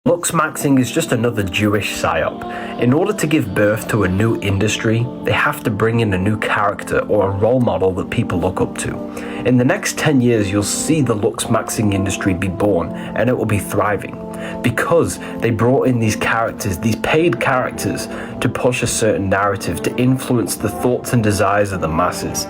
Lux maxing is just another Jewish psyop. In order to give birth to a new industry, they have to bring in a new character or a role model that people look up to. In the next 10 years, you'll see the Lux maxing industry be born, and it will be thriving. Because they brought in these characters, these paid characters, to push a certain narrative, to influence the thoughts and desires of the masses.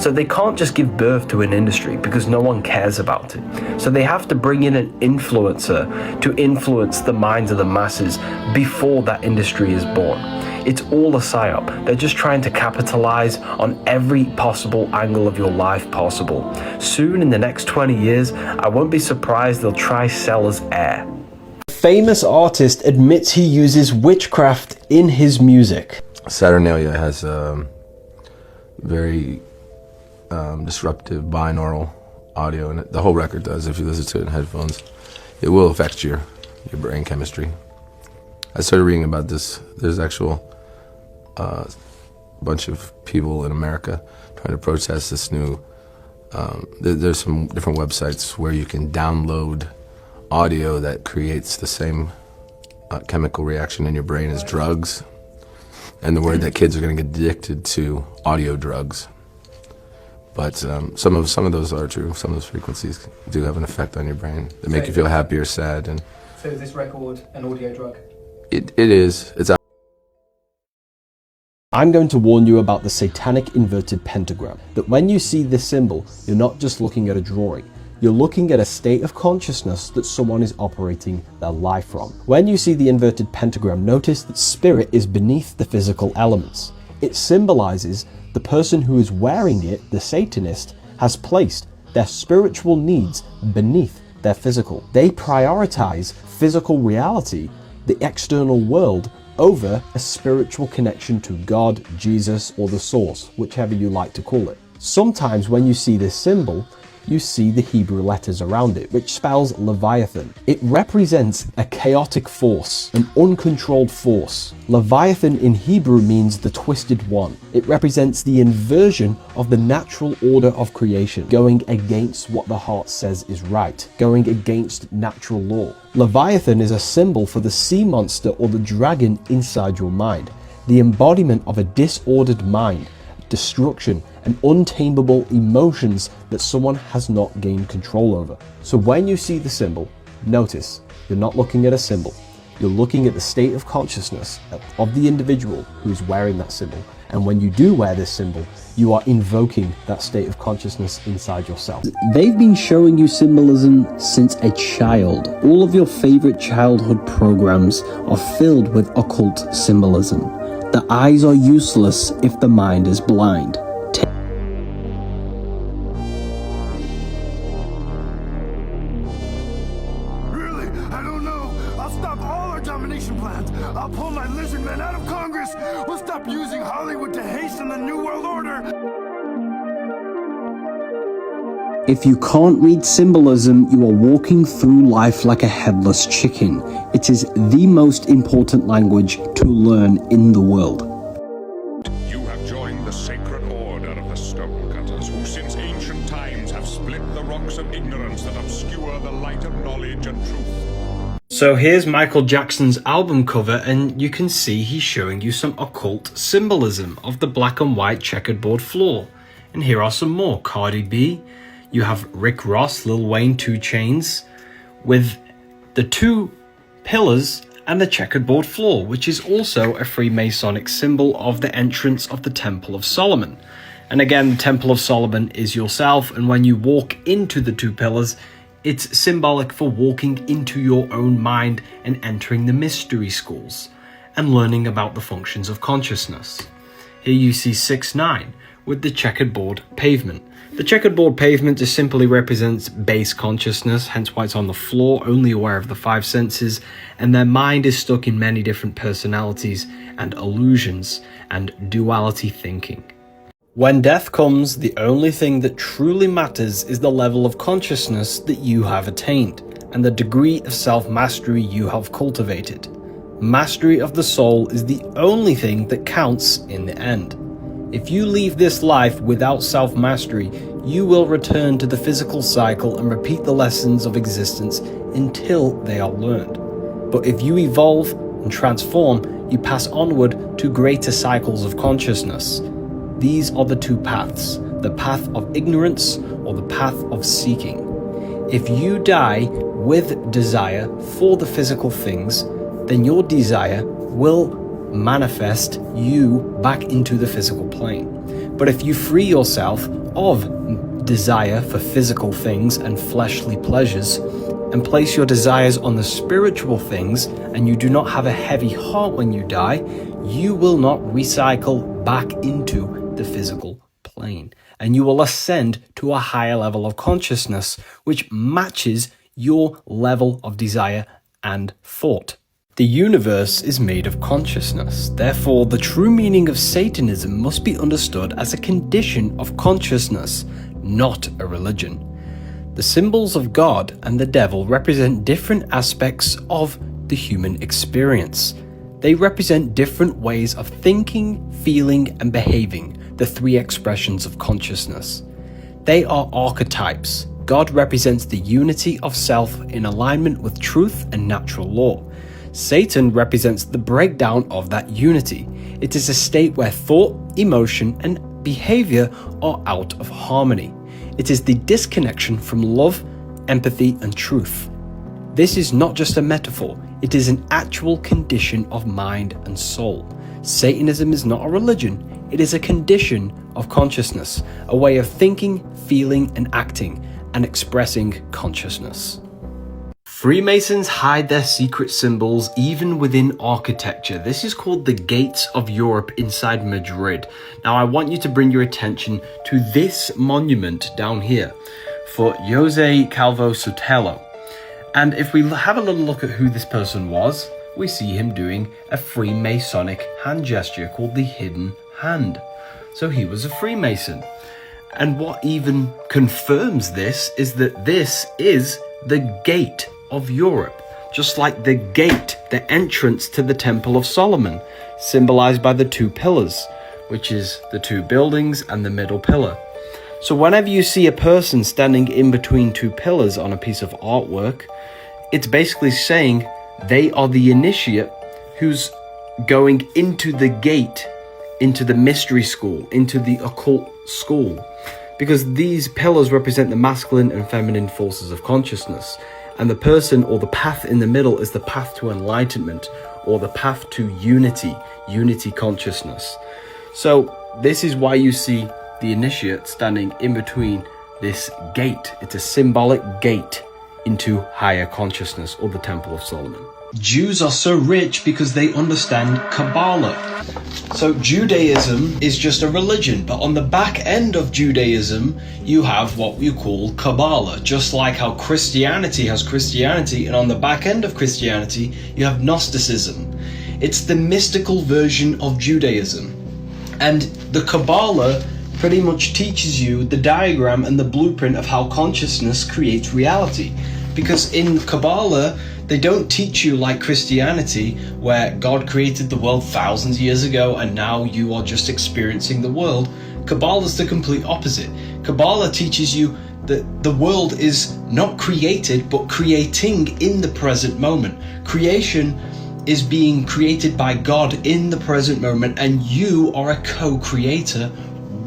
So they can't just give birth to an industry because no one cares about it. So they have to bring in an influencer to influence the minds of the masses before that industry is born. It's all a psyop. They're just trying to capitalize on every possible angle of your life possible. Soon, in the next 20 years, I won't be surprised they'll try sell us air. Famous artist admits he uses witchcraft in his music. Saturnalia has very disruptive binaural audio in it. The whole record does. If you listen to it in headphones, it will affect your brain chemistry. I started reading about this. There's actual bunch of people in America trying to protest this new. There's some different websites where you can download audio that creates the same chemical reaction in your brain as drugs, and the word that kids are going to get addicted to audio drugs. But some of those are true. Some of those frequencies do have an effect on your brain that make you feel happy or sad. And so is this record an audio drug? It is. It's. I'm going to warn you about the satanic inverted pentagram. That when you see this symbol, you're not just looking at a drawing. You're looking at a state of consciousness that someone is operating their life from. When you see the inverted pentagram, notice that spirit is beneath the physical elements. It symbolizes the person who is wearing it, the Satanist, has placed their spiritual needs beneath their physical. They prioritize physical reality, the external world, over a spiritual connection to God, Jesus, or the source, whichever you like to call it. Sometimes when you see this symbol, you see the Hebrew letters around it, which spells Leviathan. It represents a chaotic force, an uncontrolled force. Leviathan in Hebrew means the twisted one. It represents the inversion of the natural order of creation, going against what the heart says is right, going against natural law. Leviathan is a symbol for the sea monster or the dragon inside your mind, the embodiment of a disordered mind, destruction, and untamable emotions that someone has not gained control over. So when you see the symbol, notice you're not looking at a symbol. You're looking at the state of consciousness of the individual who is wearing that symbol. And when you do wear this symbol, you are invoking that state of consciousness inside yourself. They've been showing you symbolism since a child. All of your favorite childhood programs are filled with occult symbolism. The eyes are useless if the mind is blind. Really? I don't know. I'll stop all our domination plans. I'll pull my lizard men out of Congress. We'll stop using Hollywood to hasten the New World Order. If you can't read symbolism, you are walking through life like a headless chicken. It is the most important language to learn in the world. You have joined the sacred order of the stonecutters, who since ancient times have split the rocks of ignorance that obscure the light of knowledge and truth. So here's Michael Jackson's album cover, and you can see he's showing you some occult symbolism of the black and white checkerboard floor. And here are some more. Cardi B. You have Rick Ross, Lil Wayne, 2 Chainz, with the 2 pillars and the checkerboard floor, which is also a Freemasonic symbol of the entrance of the Temple of Solomon. And again, the Temple of Solomon is yourself, and when you walk into the 2 pillars, it's symbolic for walking into your own mind and entering the mystery schools and learning about the functions of consciousness. Here you see 6-9 with the checkerboard pavement. The checkerboard pavement just simply represents base consciousness, hence why it's on the floor, only aware of the 5 senses, and their mind is stuck in many different personalities and illusions and duality thinking. When death comes, the only thing that truly matters is the level of consciousness that you have attained and the degree of self-mastery you have cultivated. Mastery of the soul is the only thing that counts in the end. If you leave this life without self-mastery, you will return to the physical cycle and repeat the lessons of existence until they are learned. But if you evolve and transform, you pass onward to greater cycles of consciousness. These are the two paths, the path of ignorance or the path of seeking. If you die with desire for the physical things, then your desire will manifest you back into the physical plane. But if you free yourself of desire for physical things and fleshly pleasures, and place your desires on the spiritual things, and you do not have a heavy heart when you die, you will not recycle back into the physical plane. And you will ascend to a higher level of consciousness, which matches your level of desire and thought. The universe is made of consciousness. Therefore, the true meaning of Satanism must be understood as a condition of consciousness, not a religion. The symbols of God and the devil represent different aspects of the human experience. They represent different ways of thinking, feeling, and behaving, the three expressions of consciousness. They are archetypes. God represents the unity of self in alignment with truth and natural law. Satan represents the breakdown of that unity. It is a state where thought, emotion, and behavior are out of harmony. It is the disconnection from love, empathy, and truth. This is not just a metaphor, it is an actual condition of mind and soul. Satanism is not a religion, it is a condition of consciousness, a way of thinking, feeling, and acting, and expressing consciousness. Freemasons hide their secret symbols even within architecture. This is called the Gates of Europe inside Madrid. Now I want you to bring your attention to this monument down here for Jose Calvo Sotelo. And if we have a little look at who this person was, we see him doing a Freemasonic hand gesture called the hidden hand. So he was a Freemason. And what even confirms this is that this is the Gate of Europe, just like the gate, the entrance to the Temple of Solomon, symbolized by the two pillars, which is the two buildings and the middle pillar. So whenever you see a person standing in between two pillars on a piece of artwork, it's basically saying they are the initiate who's going into the gate, into the mystery school, into the occult school, because these pillars represent the masculine and feminine forces of consciousness. And the person or the path in the middle is the path to enlightenment, or the path to unity consciousness. So this is why you see the initiate standing in between this gate. It's a symbolic gate into higher consciousness, or the Temple of Solomon. Jews are so rich because they understand Cabala. So Judaism is just a religion, but on the back end of Judaism, you have what you call Cabala, just like how Christianity has Christianity, and on the back end of Christianity, you have Gnosticism. It's the mystical version of Judaism. And the Cabala pretty much teaches you the diagram and the blueprint of how consciousness creates reality. Because in Cabala, they don't teach you like Christianity, where God created the world thousands of years ago and now you are just experiencing the world. Cabala is the complete opposite. Cabala teaches you that the world is not created, but creating in the present moment. Creation is being created by God in the present moment, and you are a co-creator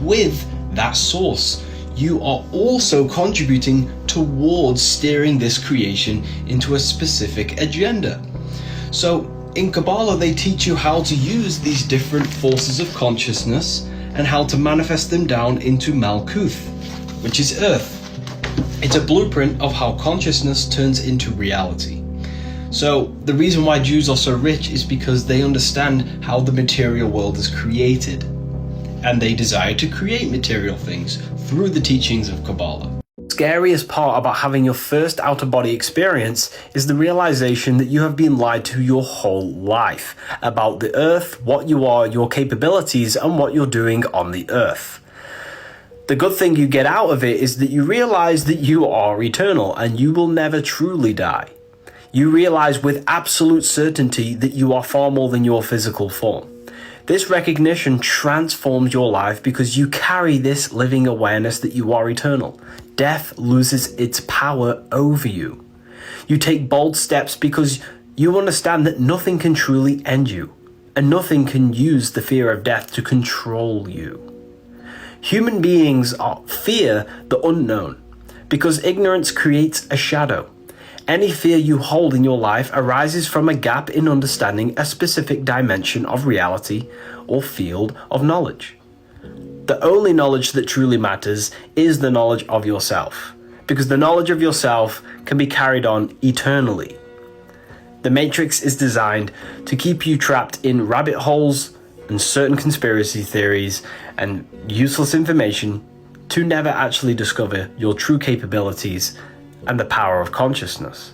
with that source. You are also contributing towards steering this creation into a specific agenda. So in Cabala, they teach you how to use these different forces of consciousness and how to manifest them down into Malkuth, which is Earth. It's a blueprint of how consciousness turns into reality. So the reason why Jews are so rich is because they understand how the material world is created, and they desire to create material things through the teachings of Cabala. The scariest part about having your first out-of-body experience is the realization that you have been lied to your whole life about the earth, what you are, your capabilities, and what you're doing on the earth. The good thing you get out of it is that you realize that you are eternal and you will never truly die. You realize with absolute certainty that you are far more than your physical form. This recognition transforms your life because you carry this living awareness that you are eternal. Death loses its power over you. You take bold steps because you understand that nothing can truly end you, and nothing can use the fear of death to control you. Human beings fear the unknown, because ignorance creates a shadow. Any fear you hold in your life arises from a gap in understanding a specific dimension of reality or field of knowledge. The only knowledge that truly matters is the knowledge of yourself, because the knowledge of yourself can be carried on eternally. The Matrix is designed to keep you trapped in rabbit holes and certain conspiracy theories and useless information to never actually discover your true capabilities and the power of consciousness.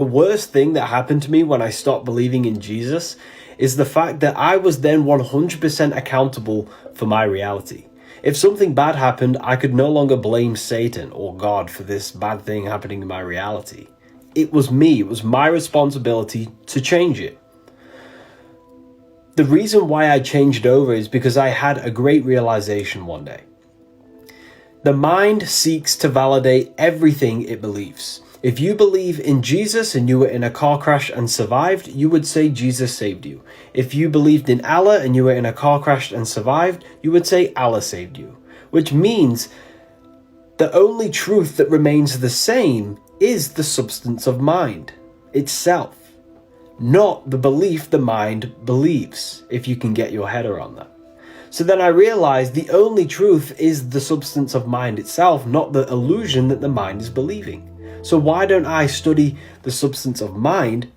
The worst thing that happened to me when I stopped believing in Jesus is the fact that I was then 100% accountable for my reality. If something bad happened, I could no longer blame Satan or God for this bad thing happening in my reality. It was me, it was my responsibility to change it. The reason why I changed over is because I had a great realization one day. The mind seeks to validate everything it believes. If you believe in Jesus and you were in a car crash and survived, you would say Jesus saved you. If you believed in Allah and you were in a car crash and survived, you would say Allah saved you. Which means the only truth that remains the same is the substance of mind itself, not the belief the mind believes, if you can get your head around that. So then I realized the only truth is the substance of mind itself, not the illusion that the mind is believing. So why don't I study the substance of mind,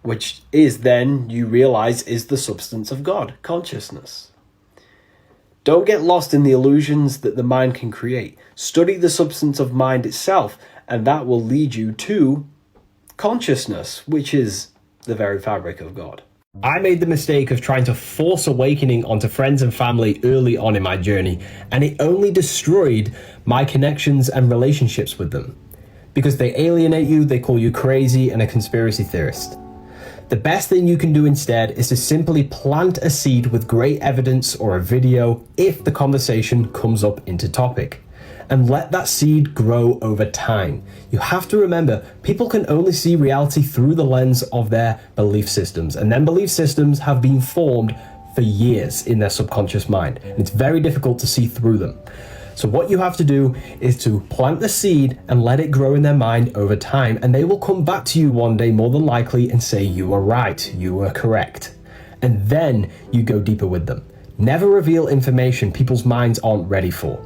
which is then, you realize, is the substance of God, consciousness. Don't get lost in the illusions that the mind can create. Study the substance of mind itself, and that will lead you to consciousness, which is the very fabric of God. I made the mistake of trying to force awakening onto friends and family early on in my journey, and it only destroyed my connections and relationships with them. Because they alienate you, they call you crazy and a conspiracy theorist. The best thing you can do instead is to simply plant a seed with great evidence or a video if the conversation comes up into topic. And let that seed grow over time. You have to remember, people can only see reality through the lens of their belief systems, and then belief systems have been formed for years in their subconscious mind, and it's very difficult to see through them. So what you have to do is to plant the seed and let it grow in their mind over time, and they will come back to you one day more than likely and say you were right, you were correct. And then you go deeper with them. Never reveal information people's minds aren't ready for.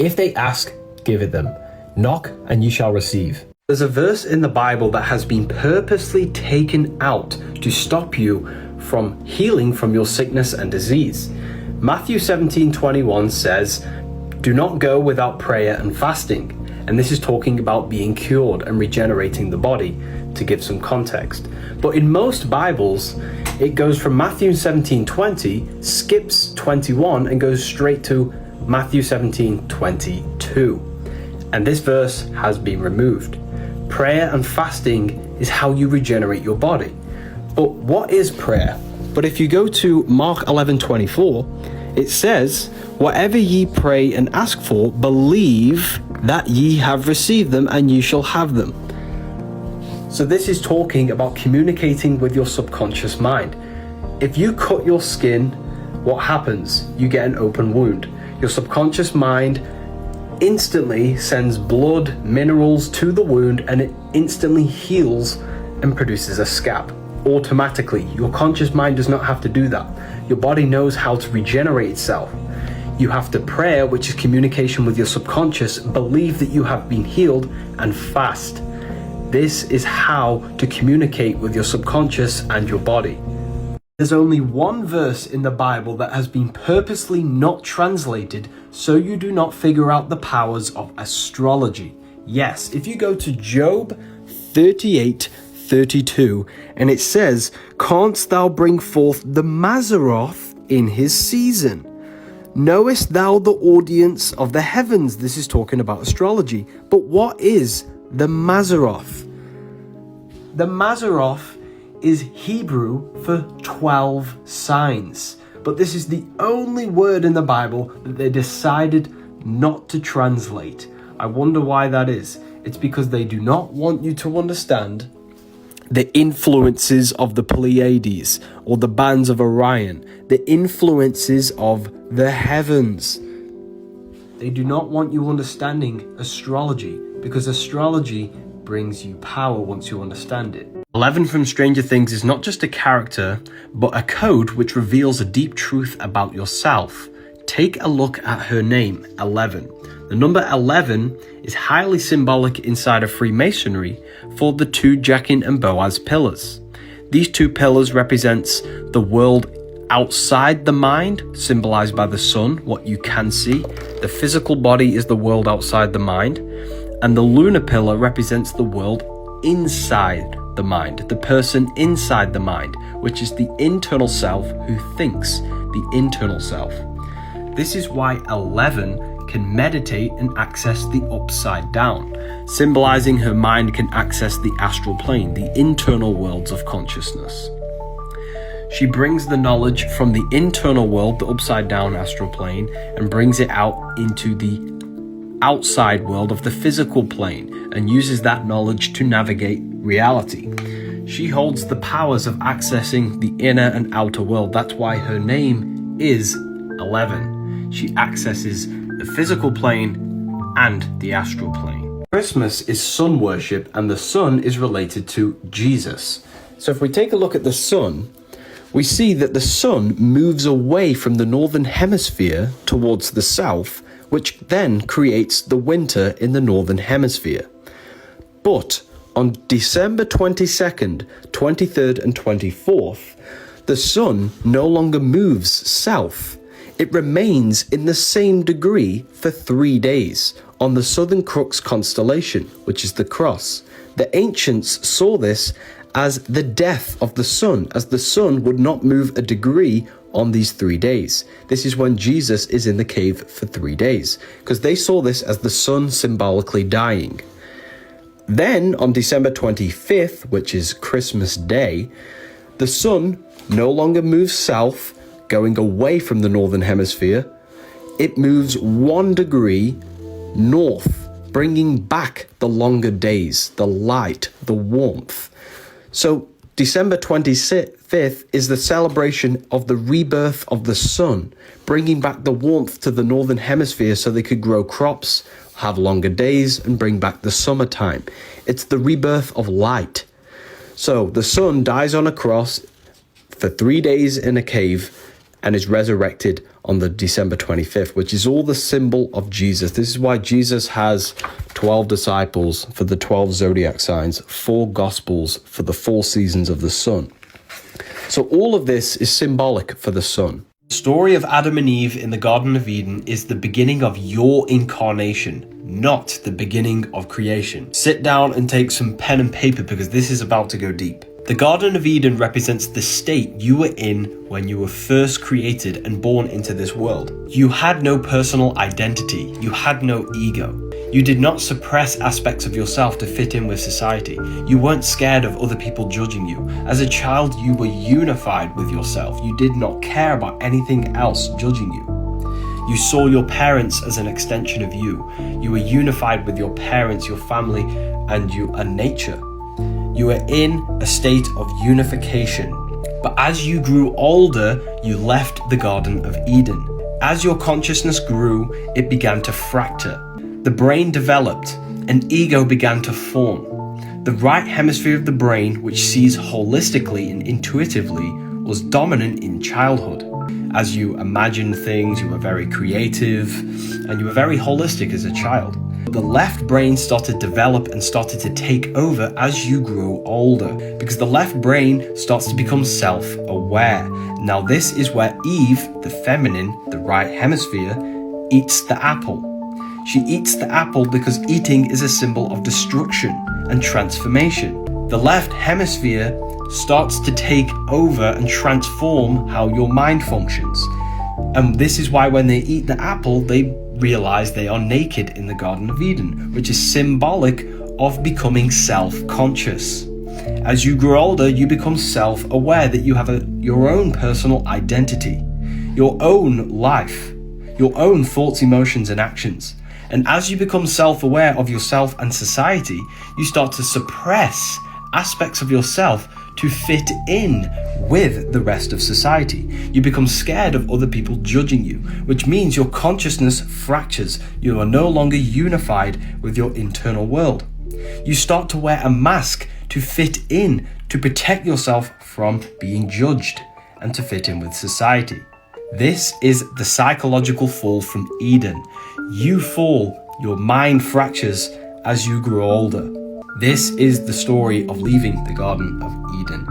If they ask, give it them. Knock and you shall receive. There's a verse in the Bible that has been purposely taken out to stop you from healing from your sickness and disease. Matthew 17:21 says, "Do not go without prayer and fasting." And this is talking about being cured and regenerating the body, to give some context. But in most Bibles, it goes from Matthew 17:20, skips 21, and goes straight to Matthew 17:22. And this verse has been removed. Prayer and fasting is how you regenerate your body. But what is prayer? But if you go to Mark 11:24, it says, "Whatever ye pray and ask for, believe that ye have received them, and ye shall have them." So this is talking about communicating with your subconscious mind. If you cut your skin, what happens? You get an open wound. Your subconscious mind instantly sends blood, minerals to the wound, and it instantly heals and produces a scab. Automatically. Your conscious mind does not have to do that. Your body knows how to regenerate itself. You have to pray, which is communication with your subconscious, believe that you have been healed, and fast. This is how to communicate with your subconscious and your body. There's only one verse in the Bible that has been purposely not translated so you do not figure out the powers of astrology. Yes, if you go to Job 38:32, and it says, "Canst thou bring forth the Mazzaroth in his season? Knowest thou the audience of the heavens?" This is talking about astrology. But what is the Mazzaroth? The Mazzaroth is Hebrew for 12 signs. But this is the only word in the Bible that they decided not to translate. I wonder why that is. It's because they do not want you to understand the influences of the Pleiades or the bands of Orion, the influences of the heavens. They do not want you understanding astrology, because astrology brings you power once you understand it. 11 from Stranger Things is not just a character, but a code which reveals a deep truth about yourself. Take a look at her name, 11. The number 11 is highly symbolic inside of Freemasonry for the two Jachin and Boaz pillars. These two pillars represents the world outside the mind, symbolized by the sun, what you can see. The physical body is the world outside the mind, and the lunar pillar represents the world inside the mind, the person inside the mind, which is the internal self who thinks, the internal self. This is why 11 can meditate and access the upside down, symbolizing her mind can access the astral plane, the internal worlds of consciousness. She brings the knowledge from the internal world, the upside down astral plane, and brings it out into the outside world of the physical plane and uses that knowledge to navigate reality. She holds the powers of accessing the inner and outer world. That's why her name is 11. She accesses the physical plane and the astral plane. Christmas is sun worship, and the sun is related to Jesus. So if we take a look at the sun, we see that the sun moves away from the northern hemisphere towards the south, which then creates the winter in the northern hemisphere. But on December 22nd, 23rd and 24th, the sun no longer moves south. It remains in the same degree for 3 days on the Southern Crux constellation, which is the cross. The ancients saw this as the death of the sun, as the sun would not move a degree on these 3 days. This is when Jesus is in the cave for 3 days, because they saw this as the sun symbolically dying. Then on December 25th, which is Christmas Day, the sun no longer moves south, going away from the northern hemisphere. It moves 1 degree north, bringing back the longer days, the light, the warmth. So December 25th is the celebration of the rebirth of the sun, bringing back the warmth to the northern hemisphere so they could grow crops, have longer days, and bring back the summertime. It's the rebirth of light. So the sun dies on a cross for 3 days in a cave and is resurrected on the December 25th, which is all the symbol of Jesus. This is why Jesus has 12 disciples for the 12 zodiac signs, 4 gospels for the 4 seasons of the sun. So all of this is symbolic for the sun. The story of Adam and Eve in the Garden of Eden is the beginning of your incarnation, not the beginning of creation. Sit down and take some pen and paper, because this is about to go deep. The Garden of Eden represents the state you were in when you were first created and born into this world. You had no personal identity. You had no ego. You did not suppress aspects of yourself to fit in with society. You weren't scared of other people judging you. As a child, you were unified with yourself. You did not care about anything else judging you. You saw your parents as an extension of you. You were unified with your parents, your family, and nature. You were in a state of unification. But as you grew older, you left the Garden of Eden. As your consciousness grew, it began to fracture. The brain developed, and ego began to form. The right hemisphere of the brain, which sees holistically and intuitively, was dominant in childhood. As you imagined things, you were very creative, and you were very holistic as a child. The left brain started to develop and started to take over as you grew older, because the left brain starts to become self-aware. Now this is where Eve, the feminine, the right hemisphere, eats the apple. She eats the apple because eating is a symbol of destruction and transformation. The left hemisphere starts to take over and transform how your mind functions. And this is why when they eat the apple, they realize they are naked in the Garden of Eden, which is symbolic of becoming self-conscious. As you grow older, you become self-aware that you have your own personal identity, your own life, your own thoughts, emotions, and actions. And as you become self-aware of yourself and society, you start to suppress aspects of yourself to fit in with the rest of society. You become scared of other people judging you, which means your consciousness fractures. You are no longer unified with your internal world. You start to wear a mask to fit in, to protect yourself from being judged, and to fit in with society. This is the psychological fall from Eden. You fall, your mind fractures as you grow older. This is the story of leaving the Garden of Eden.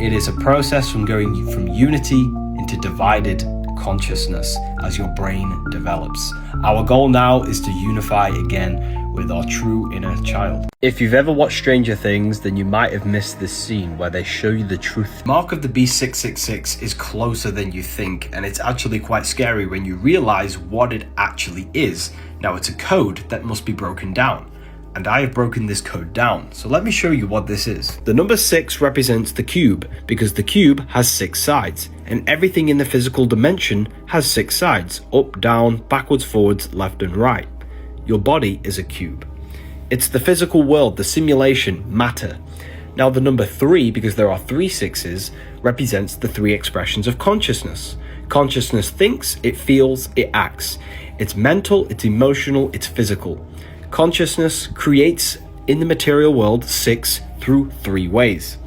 It is a process from going from unity into divided consciousness as your brain develops. Our goal now is to unify again with our true inner child. If you've ever watched Stranger Things, then you might have missed this scene where they show you the truth. Mark of the Beast 666 is closer than you think, and it's actually quite scary when you realize what it actually is. Now, it's a code that must be broken down, and I have broken this code down. So let me show you what this is. The number 6 represents the cube, because the cube has 6 sides, and everything in the physical dimension has 6 sides: up, down, backwards, forwards, left and right. Your body is a cube. It's the physical world, the simulation, matter. Now the number 3, because there are 3 6s, represents the 3 expressions of consciousness. Consciousness thinks, it feels, it acts. It's mental, it's emotional, it's physical. Consciousness creates in the material world 6 through 3 ways.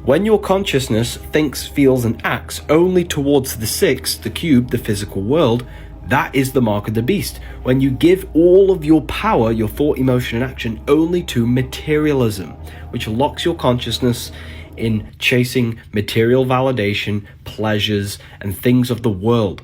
When your consciousness thinks, feels and acts only towards the 6, the cube, the physical world, that is the mark of the beast. When you give all of your power, your thought, emotion and action only to materialism, which locks your consciousness in chasing material validation, pleasures and things of the world.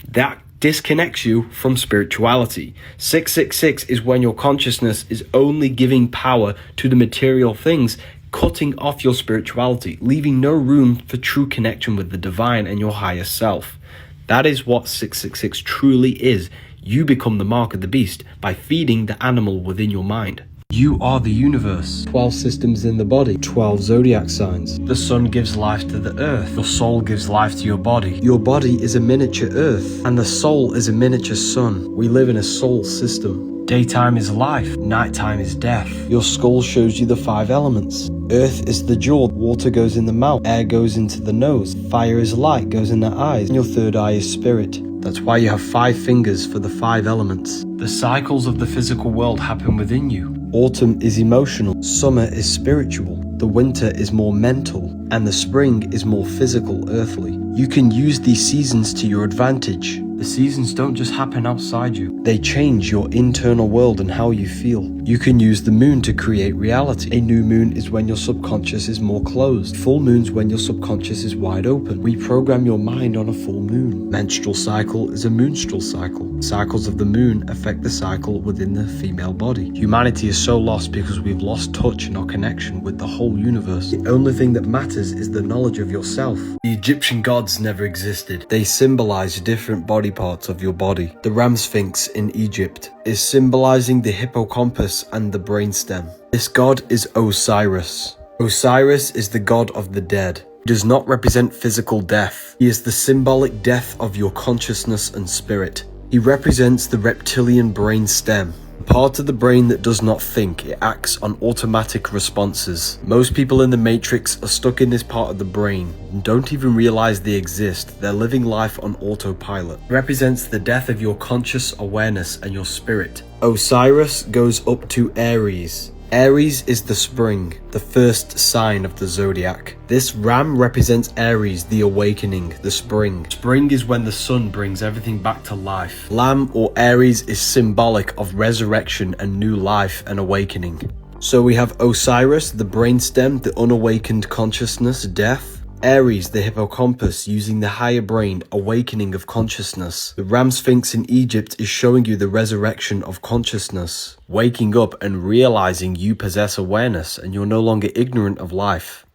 That disconnects you from spirituality. 666 is when your consciousness is only giving power to the material things, cutting off your spirituality, leaving no room for true connection with the divine and your higher self. That is what 666 truly is. You become the mark of the beast by feeding the animal within your mind. You are the universe. 12 systems in the body, 12 zodiac signs. The sun gives life to the earth. Your soul gives life to your body. Your body is a miniature earth, and the soul is a miniature sun. We live in a soul system. Daytime is life, nighttime is death. Your skull shows you the 5 elements. Earth is the jaw, water goes in the mouth, air goes into the nose, fire is light, goes in the eyes, and your third eye is spirit. That's why you have 5 fingers for the 5 elements. The cycles of the physical world happen within you. Autumn is emotional, summer is spiritual, the winter is more mental, and the spring is more physical, earthly. You can use these seasons to your advantage. The seasons don't just happen outside you. They change your internal world and how you feel. You can use the moon to create reality. A new moon is when your subconscious is more closed. Full moon's when your subconscious is wide open. Reprogram your mind on a full moon. Menstrual cycle is a moonstral cycle. Cycles of the moon affect the cycle within the female body. Humanity is so lost because we've lost touch in our connection with the whole universe. The only thing that matters is the knowledge of yourself. The Egyptian gods never existed. They symbolize different body parts of your body. The ram sphinx in Egypt is symbolizing the hippocampus and the brainstem. This god is Osiris. Osiris is the god of the dead. He does not represent physical death. He is the symbolic death of your consciousness and spirit. He represents the reptilian brainstem. Part of the brain that does not think, it acts on automatic responses. Most people in the Matrix are stuck in this part of the brain and don't even realize they exist. They're living life on autopilot. It represents the death of your conscious awareness and your spirit. Osiris goes up to Aries. Aries is the spring, the first sign of the zodiac. This ram represents Aries, the awakening, the spring. Spring is when the sun brings everything back to life. Lamb or Aries is symbolic of resurrection and new life and awakening. So we have Osiris, the brainstem, the unawakened consciousness, death. Aries, the hippocampus, using the higher brain, awakening of consciousness. The ram sphinx in Egypt is showing you the resurrection of consciousness. Waking up and realizing you possess awareness and you're no longer ignorant of life.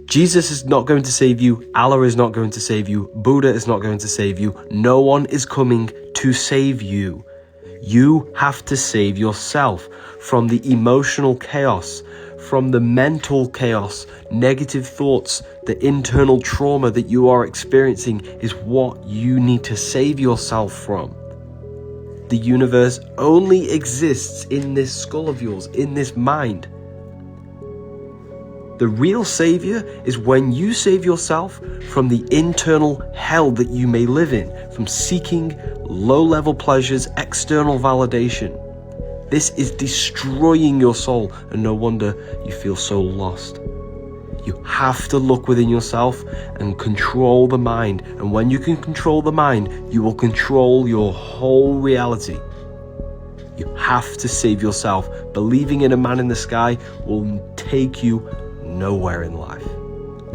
Jesus is not going to save you. Allah is not going to save you. Buddha is not going to save you. No one is coming to save you. You have to save yourself from the emotional chaos, from the mental chaos, negative thoughts, the internal trauma that you are experiencing is what you need to save yourself from. The universe only exists in this skull of yours, in this mind. The real savior is when you save yourself from the internal hell that you may live in, from seeking low-level pleasures, external validation. This is destroying your soul, and no wonder you feel so lost. You have to look within yourself and control the mind. And when you can control the mind, you will control your whole reality. You have to save yourself. Believing in a man in the sky will take you nowhere in life.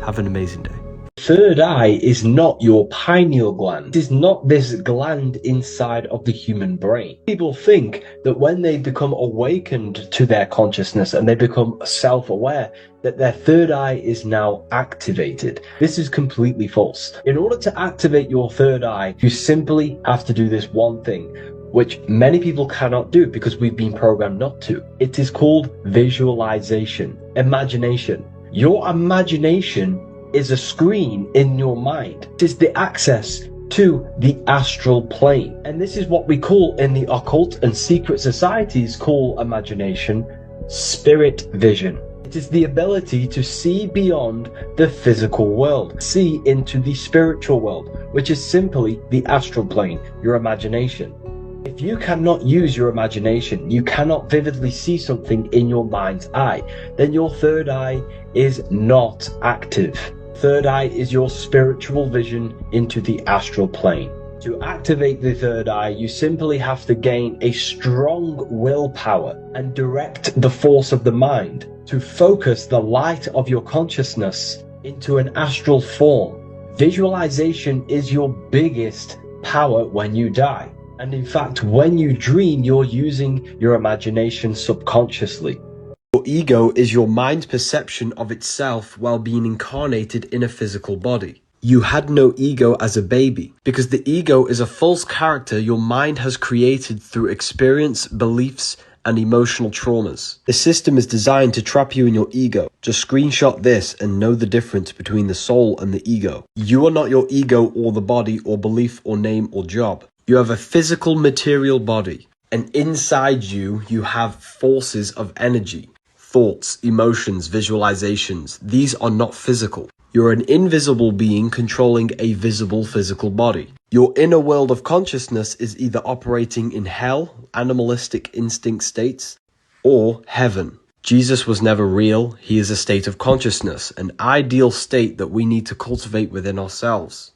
Have an amazing day. Third eye is not your pineal gland. It is not this gland inside of the human brain. People think that when they become awakened to their consciousness and they become self-aware, that their third eye is now activated. This is completely false. In order to activate your third eye, you simply have to do this one thing, which many people cannot do because we've been programmed not to. It is called visualization, imagination. Your imagination is a screen in your mind. It is the access to the astral plane. And this is what we call in the occult and secret societies call imagination, spirit vision. It is the ability to see beyond the physical world, see into the spiritual world, which is simply the astral plane, your imagination. If you cannot use your imagination, you cannot vividly see something in your mind's eye, then your third eye is not active. Third eye is your spiritual vision into the astral plane. To activate the third eye, you simply have to gain a strong willpower and direct the force of the mind to focus the light of your consciousness into an astral form. Visualization is your biggest power when you die. And in fact, when you dream, you're using your imagination subconsciously. Your ego is your mind's perception of itself while being incarnated in a physical body. You had no ego as a baby, because the ego is a false character your mind has created through experience, beliefs, and emotional traumas. The system is designed to trap you in your ego. Just screenshot this and know the difference between the soul and the ego. You are not your ego or the body or belief or name or job. You have a physical material body, and inside you, you have forces of energy. Thoughts, emotions, visualizations, these are not physical. You're an invisible being controlling a visible physical body. Your inner world of consciousness is either operating in hell, animalistic instinct states, or heaven. Jesus was never real. He is a state of consciousness, an ideal state that we need to cultivate within ourselves.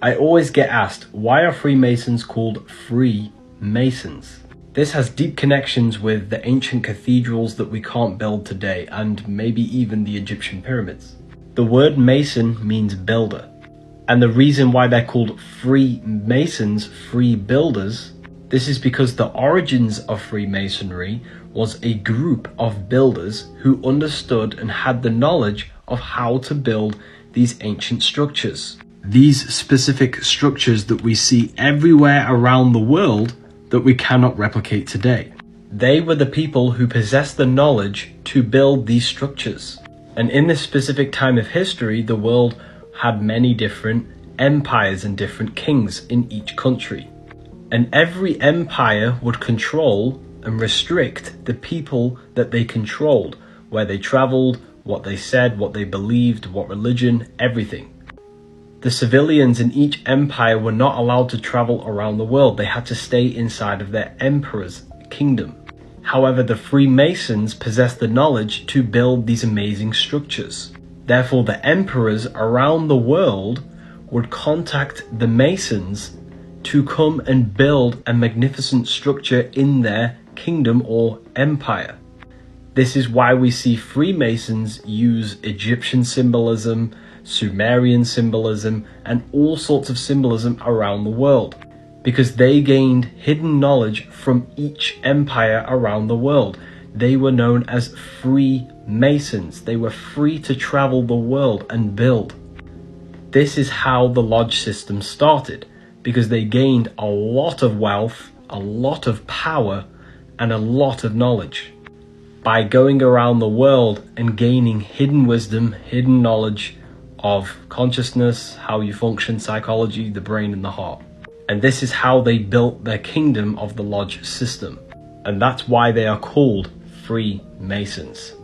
I always get asked, why are Freemasons called Freemasons? This has deep connections with the ancient cathedrals that we can't build today, and maybe even the Egyptian pyramids. The word Mason means builder, and the reason why they're called Freemasons, free builders, this is because the origins of Freemasonry was a group of builders who understood and had the knowledge of how to build these ancient structures. These specific structures that we see everywhere around the world that we cannot replicate today. They were the people who possessed the knowledge to build these structures. And in this specific time of history, the world had many different empires and different kings in each country. And every empire would control and restrict the people that they controlled, where they traveled, what they said, what they believed, what religion, everything. The civilians in each empire were not allowed to travel around the world. They had to stay inside of their emperor's kingdom. However, the Freemasons possessed the knowledge to build these amazing structures. Therefore, the emperors around the world would contact the Masons to come and build a magnificent structure in their kingdom or empire. This is why we see Freemasons use Egyptian symbolism, Sumerian symbolism, and all sorts of symbolism around the world, because they gained hidden knowledge from each empire around the world. They were known as Freemasons. They were free to travel the world and build. This is how the lodge system started, because they gained a lot of wealth, a lot of power, and a lot of knowledge by going around the world and gaining hidden wisdom, hidden knowledge of consciousness, how you function, psychology, the brain and the heart. And this is how they built their kingdom of the lodge system. And that's why they are called Freemasons.